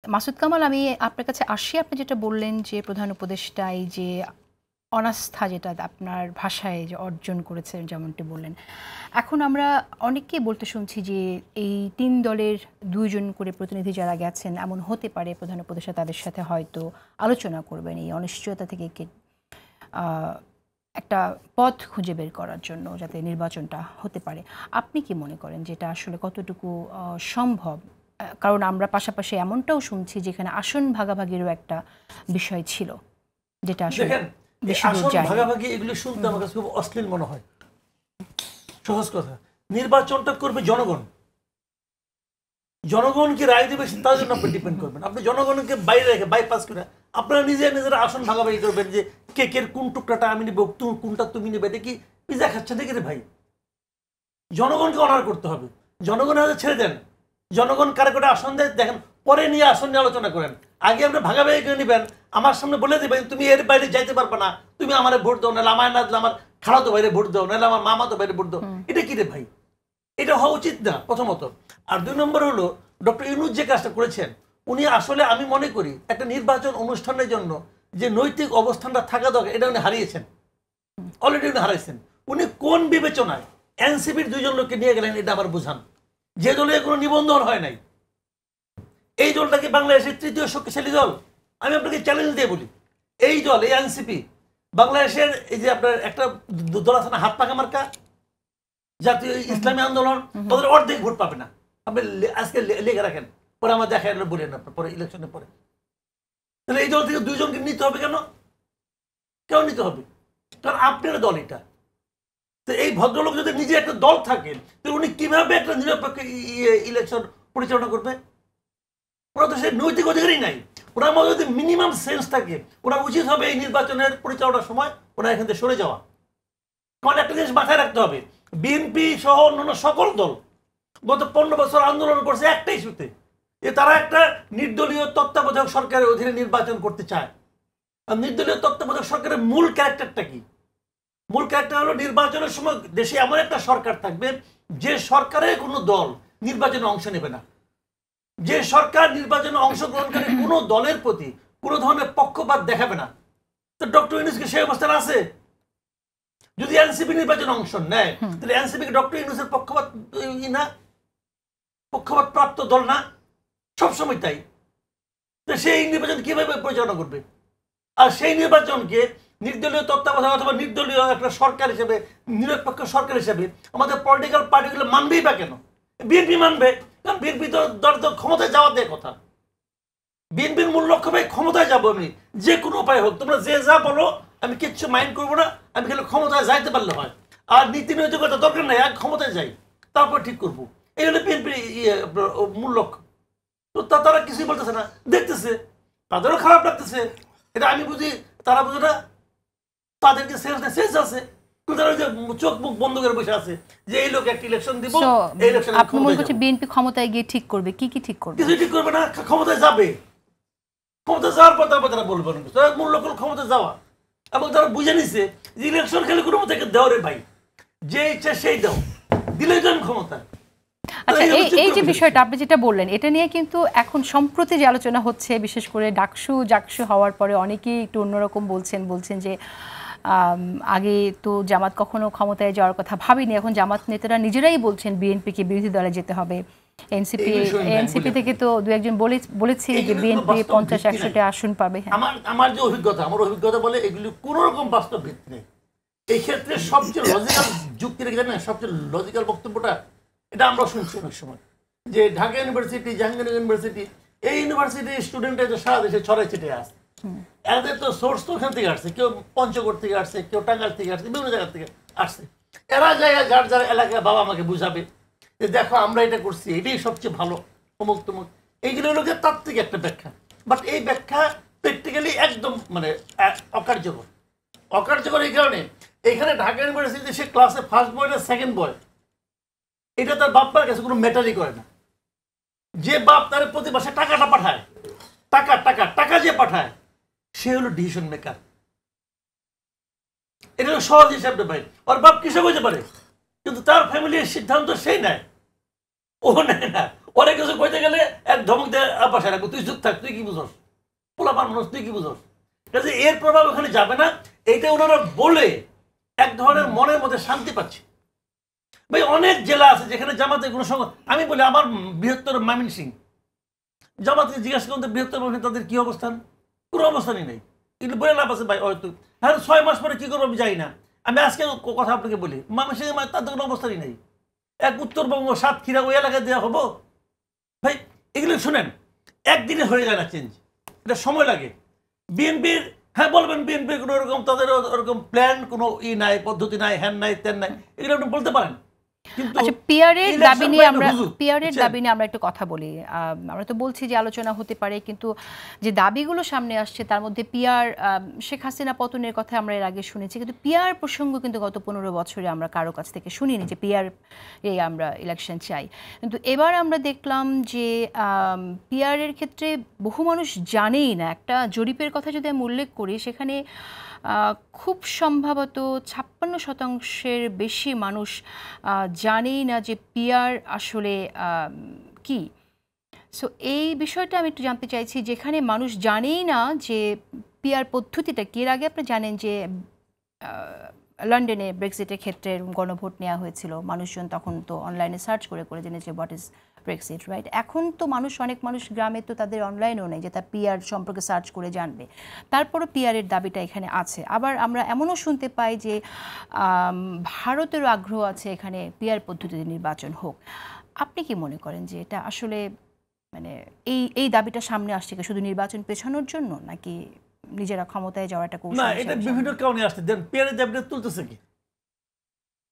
মাসুদ কামাল, আমি আপনার কাছে আসি। আপনি যেটা বললেন যে প্রধান উপদেষ্টা এই যে অনাস্থা যেটা আপনার ভাষায় যে অর্জন করেছেন যেমনটি বললেন, এখন আমরা অনেককেই বলতে শুনছি যে এই ৩ দলের ২ জন করে প্রতিনিধি যারা গেছেন, এমন হতে পারে প্রধান উপদেষ্টা তাদের সাথে হয়তো আলোচনা করবেন এই অনিশ্চয়তা থেকে একটা পথ খুঁজে বের করার জন্য যাতে নির্বাচনটা হতে পারে। আপনি কি মনে করেন যে এটা আসলে কতটুকু সম্ভব? কারণ আমরা পাশাপাশি এমনটাও শুনছি যেখানে আসন ভাগাভাগিরও একটা বিষয় ছিল, যেটা আসলে দেখেন বেশি দূর আসন যায়নি। ভাগাভাগি এগুলো শুনতে আমার কাছে খুব অশ্লীল মনে হয়। সহজ কথা, নির্বাচনটা করবে জনগণ। জনগণকে রায় দেবে তার জন্য আপনি ডিপেন্ড করবেন। আপনি জনগণকে বাইরে রেখে বাইপাস করে আপনারা নিজেরা আসন ভাগাভাগি করবেন যে কেকের কোন টুকরাটা আমি নিব, কোনটা তুমি নেবে। এটা কি পিজা খাচ্ছে নাকি রে ভাই? জনগণকে অনার করতে হবে। জনগণের হাতে ছেড়ে দেন। জনগণ কারে করে আসন দেয় দেখেন, পরে নিয়ে আসন নিয়ে আলোচনা করেন। আগে আপনি ভাগাভাগি করে নেবেন, আমার সামনে বলে দেবেন তুমি এর বাইরে যাইতে পারবে না, তুমি আমার ভোট দাও, নাহলে আমার না দিলে আমার খালাতো বাইরে ভোট দাও, নাহলে আমার মামাতো বাইরে ভোট দাও। এটা কি রে ভাই? এটা হওয়া উচিত না প্রথমত। আর ২ নম্বর হলো ডক্টর ইউনূস যে কাজটা করেছেন, উনি আসলে আমি মনে করি একটা নির্বাচন অনুষ্ঠানের জন্য যে নৈতিক অবস্থানটা থাকা দরকার এটা উনি হারিয়েছেন। অলরেডি উনি হারাইছেন। উনি কোন বিবেচনায় এনসিপির ২ জন লোককে নিয়ে গেলেন এটা আবার বুঝান। যে দলে কোনো নিবন্ধন হয় নাই, এই দলটাকে বাংলাদেশের ৩য় শক্তিশালী দল। আমি আপনাকে চ্যালেঞ্জ দিয়ে বলি, এই দল এই এনসিপি বাংলাদেশের এই যে আপনার একটা দল আছে না হাত পাকা মার্কা, জাতীয় ইসলামী আন্দোলন, ওদের অর্ধেক ভোট পাবে না। আপনি আজকে লেগে রাখেন, পরে আমার দেখা বলেন আপনার পরে ইলেকশনের পরে। তাহলে এই দল থেকে ২ জনকে নিতে হবে কেন? কেন নিতে হবে? কারণ আপনার দল এটা। তো এই ভদ্রলোক যদি নিজে একটা দল থাকেন, তাহলে উনি কিভাবে একটা নিরপেক্ষ ইলেকশন পরিচালনা করবে? ওরা তো সেই নৈতিক অধিকারই নাই। ওনার মধ্যে যদি মিনিমাম সেন্স থাকে, ওনার উচিত হবে এই নির্বাচনের পরিচালনার সময় ওনার এখান থেকে সরে যাওয়া। কারণ একটা জিনিস মাথায় রাখতে হবে, বিএনপি সহ অন্যান্য সকল দল গত ১৫ বছর আন্দোলন করছে একটা ইস্যুতে, যে তারা একটা নির্দলীয় তত্ত্বাবধায়ক সরকারের অধীনে নির্বাচন করতে চায়। আর নির্দলীয় তত্ত্বাবধায়ক সরকারের মূল ক্যারেক্টারটা কি? মূল ক্যারেক্টার হলো নির্বাচনের সময় দেশে এমন একটা সরকার থাকবে যে সরকারের কোনো দল নির্বাচনে অংশ নেবে না, যে সরকার নির্বাচনে অংশগ্রহণকারী কোনো দলের প্রতি কোনো ধরনের পক্ষপাত দেখাবে না। তো ডক্টর ইউনূসকে সেই অবস্থান আছে? যদি এনসিপি নির্বাচনে অংশ নেয়, তাহলে এনসিপি ডক্টর ইউনূসের পক্ষপাত না, পক্ষপাত প্রাপ্ত দল না? সবসময় তাই। তো সেই নির্বাচন কিভাবে পরিচালনা করবে? আর সেই নির্বাচনকে নির্দলীয় তত্ত্বাবধায়ক অথবা নির্দলীয় একটা সরকার হিসেবে, নিরপেক্ষ সরকার হিসেবে আমাদের পলিটিক্যাল পার্টিগুলো মানবেই বা কেন? বিএনপি মানবে, কারণ বিএনপি তো দল তো ক্ষমতায় যাওয়ার দিয়ে কথা। বিএনপির মূল লক্ষ্য ভাই ক্ষমতায় যাবো আমি, যে কোনো উপায় হোক, তোমরা যে যা বলো আমি কিচ্ছু মাইন্ড করবো না, আমি খালি ক্ষমতায় যাইতে পারলে হয়। আর নীতি নৈতিকতা দরকার নাই, আর ক্ষমতায় যাই, তারপর ঠিক করবো। এই হলো বিএনপির মূল লক্ষ্য। তো তারা কিছুই বলতেছে না, দেখতেছে, তাদেরও খারাপ লাগতেছে। এটা আমি বুঝি, তারা বুঝে না। তাদেরকে সেন্স আছে, তারা যে চোখ মুখ বন্ধ করে বসে আছে যে এই লোক একটা ইলেকশন দিব, এই ইলেকশন আপনি মনে করছেন বিএনপি ক্ষমতায় গিয়ে ঠিক করবে? কি কি ঠিক করবে? কিছু ঠিক করবে না, ক্ষমতায় যাবে। ক্ষমতা যাওয়ার পর তারপর তারা বলবেন মূল লক্ষ্য ক্ষমতা যাওয়া। এবং তারা বুঝে নিছে যে ইলেকশন খেলে কোনো মতো দেও রে ভাই, যে ইচ্ছা সেই দাও, দিলেই তো আমি ক্ষমতা। আচ্ছা, এই যে বিষয়টা আপনি যেটা বললেন, এটা নিয়ে কিন্তু এখন সম্প্রতি যে আলোচনা হচ্ছে, বিশেষ করে জাকসু হওয়ার পরে অনেকেই একটু অন্যরকম বলছেন যে আগে তো জামাত কখনো ক্ষমতায় যাওয়ার কথা ভাবিনি, এখন জামাত নেতারা নিজেরাই বলছেন বিএনপিকে বিরোধী দলে যেতে হবে। এনসিপি থেকে তো দু একজন বলেছে যে বিএনপি 50-100টা আসন পাবে। আমার যে অভিজ্ঞতা বলে এগুলি কোনো রকম বাস্তব ভিত্তি নেই। এই ক্ষেত্রে সবচেয়ে লজিক্যাল যুক্তি রেখে জানেন, সবচেয়ে লজিক্যাল বক্তব্যটা এটা আমরা শুনছি অনেক সময়, যে ঢাকা ইউনিভার্সিটি, জাহাঙ্গীরনগর ইউনিভার্সিটি, এই ইউনিভার্সিটির স্টুডেন্টরা সারা দেশে ছড়াই ছিটে আসে। এদের তো সোর্স তো ওখান থেকে আসছে, কেউ পঞ্চগড় থেকে আসছে, কেউ টাঙ্গাইল থেকে আসছে, বিভিন্ন জায়গা থেকে আসছে। এরা জায়গায় যার এলাকায় বাবা আমাকে বুঝাবে যে দেখো আমরা এটা করছি, এটাই সবচেয়ে ভালো, অমুক তমুক। এইগুলো লোকের তার থেকে একটা ব্যাখ্যা। বাট এই ব্যাখ্যা প্র্যাকটিক্যালি একদম মানে অকার্যকর এই কারণে, এখানে ঢাকা ইউনিভার্সিটিতে সে ক্লাসে ফার্স্ট বয় না সেকেন্ড বয়, এটা তার বাপ্পার কাছে কোনো ম্যাটারই করে না। যে বাপ তার প্রতি মাসে টাকাটা পাঠায়, টাকা যে পাঠায়, সে হলো ডিসিশন মেকার। এটা হলো সহজ হিসাবে ভাই। ওর বাপ কিসব হইতে পারে, কিন্তু তার ফ্যামিলির সিদ্ধান্ত সেই নেয়, ও নেয় না। পরে কিছু কইতে গেলে এক ধমক দিয়ে পাশে রাখবো, তুই চুপ থাক, তুই কি বুঝস, পোলাপান মানুষ তুই কি বুঝস। কাজে এর প্রভাব ওখানে যাবে না, এইটা ওনারা বলে এক ধরনের মনের মধ্যে শান্তি পাচ্ছে। ভাই অনেক জেলা আছে যেখানে জামাতের কোনো সঙ্গে, আমি বলি আমার বৃহত্তর ময়মনসিং, জামাতকে জিজ্ঞাসা করতে বৃহত্তর ময়মনসিং তাদের কি অবস্থান, কোনো অবস্থানই নেই। কিন্তু বলে লাভ আছে ভাই, হয়তো হ্যাঁ 6 মাস পরে কি করবো আমি জানি না। আমি আজকে কথা আপনাকে বলি, ময়মনসিং তাদের কোনো অবস্থানই নেই। এক উত্তরবঙ্গ সাতক্ষীরা ওই এলাকায় দেওয়া হবো ভাই, এগুলো শুনেন একদিনে হয়ে যায় না চেঞ্জ, এটা সময় লাগে। বিএনপির হ্যাঁ বলবেন বিএনপির কোনো ওরকম তাদের ওরকম প্ল্যান কোনো নাই, পদ্ধতি নাই, হ্যান নাই, তেন নাই, এগুলো আপনি বলতে পারেন। আচ্ছা, পিয়ারের দাবি নিয়ে আমরা একটু কথা বলি। আমরা তো বলছি যে আলোচনা হতে পারে, কিন্তু যে দাবিগুলো সামনে আসছে তার মধ্যে পিয়ার, শেখ হাসিনা পতনের কথা আমরা এর আগে শুনেছি, কিন্তু পিয়ার প্রসঙ্গ কিন্তু গত 15 বছরে আমরা কারো কাছ থেকে শুনিনি যে পিয়ার আমরা ইলেকশন চাই। কিন্তু এবার আমরা দেখলাম যে পিয়ারের ক্ষেত্রে বহু মানুষ জানেই না। একটা জরিপের কথা যদি আমি উল্লেখ করি, সেখানে খুব সম্ভবত 56% বেশি মানুষ জানেই না যে পিয়ার আসলে কি। সো এই বিষয়টা আমি একটু জানতে চাইছি, যেখানে মানুষ জানেই না যে পিয়ার পদ্ধতিটা কি। এর আগে আপনি জানেন যে লন্ডনে ব্রেক্সিটের ক্ষেত্রে গণভোট নেওয়া হয়েছিল, মানুষজন তখন তো অনলাইনে সার্চ করে করে জেনেছে হোয়াট ইজ ব্রেক্সিট, রাইট? এখন তো অনেক মানুষ গ্রামে তো তাদের অনলাইনও নেই যে তার পিয়ার সম্পর্কে সার্চ করে জানবে, তারপরও পিয়ারের দাবিটা এখানে আছে। আবার আমরা এমনও শুনতে পাই যে ভারতেরও আগ্রহ আছে এখানে পিয়ার পদ্ধতিতে নির্বাচন হোক। আপনি কি মনে করেন যে এটা আসলে মানে এই দাবিটা সামনে আসছে কি শুধু নির্বাচন পেছানোর জন্য, নাকি নিজেরা ক্ষমতায় যাওয়ার একটা কৌশল? না, এটা বিভিন্ন কারণে আসছে। দেন পিয়ারের দাবিটা তুলতেছে কি?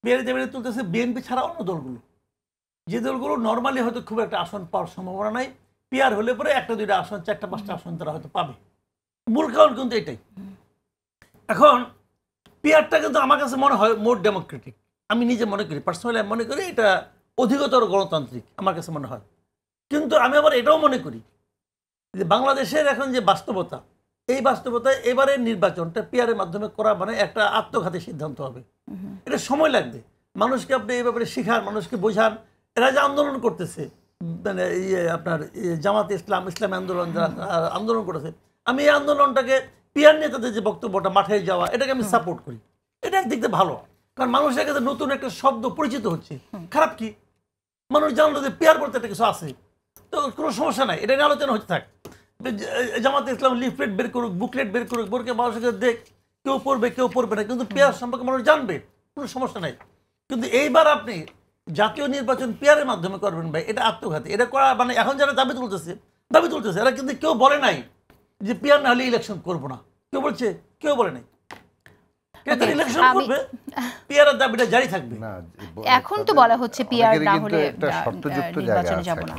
পিয়ারের দাবিটা তুলতেছে বিএনপি ছাড়া অন্য দলগুলো, যে দলগুলো নর্মালি হয়তো খুব একটা আসন পাওয়ার সম্ভাবনা নাই, পিয়ার হলে পরে 1-2টা আসন, 4-5টা আসন তারা হয়তো পাবে। মূল কারণ কিন্তু এটাই। এখন পিয়ারটা কিন্তু আমার কাছে মনে হয় মোর ডেমোক্রেটিক, আমি নিজে মনে করি, পার্সোনালি আমি মনে করি এটা অধিকতর গণতান্ত্রিক আমার কাছে মনে হয়। কিন্তু আমি আবার এটাও মনে করি যে বাংলাদেশের এখন যে বাস্তবতা, এই বাস্তবতায় এবারের নির্বাচনটা পিয়ারের মাধ্যমে করা মানে একটা আত্মঘাতী সিদ্ধান্ত হবে। এটা সময় লাগবে, মানুষকে আপনি এই ব্যাপারে শিখান, মানুষকে বোঝান। এরা যে আন্দোলন করতেছে, মানে আপনার জামাত ইসলাম, ইসলামী আন্দোলন যারা আন্দোলন করেছে, আমি এই আন্দোলনটাকে পিয়ার নেতাদের যে বক্তব্যটা মাঠে যাওয়া, এটাকে আমি সাপোর্ট করি। এটা একদিক দিয়ে ভালো, কারণ মানুষের কাছে নতুন একটা শব্দ পরিচিত হচ্ছে। খারাপ কি? মানুষ জানলো যে পিয়ার বলতে একটা কিছু আছে, তো কোনো সমস্যা নাই, এটা নিয়ে আলোচনা হচ্ছে থাক। জামাত ইসলাম লিফলেট বের করুক, বুকলেট বের করুক, বোরকে মানুষের কাছে দেখ, কেউ পড়বে কেউ পড়বে না, কিন্তু পিয়ার সম্পর্কে মানুষ জানবে, কোনো সমস্যা নাই। কিন্তু এইবার আপনি জাতীয় নির্বাচন পিয়ারের মাধ্যমে করবেন ভাই, এটা আত্মঘাতী। এটা করা মানে এখন যারা দাবি তুলতেছে এরা কিন্তু কেউ বলে নাই যে পিয়ার না হলে ইলেকশন করবো না, কেউ বলছে? কেউ বলে নাই। ইলেকশন করবে, পিয়ারের দাবিটা জারি থাকবে। না, এখন তো বলা হচ্ছে পিয়ার না হলে একটা শর্তযুক্ত জায়গা নির্বাচনে যাব আছে না।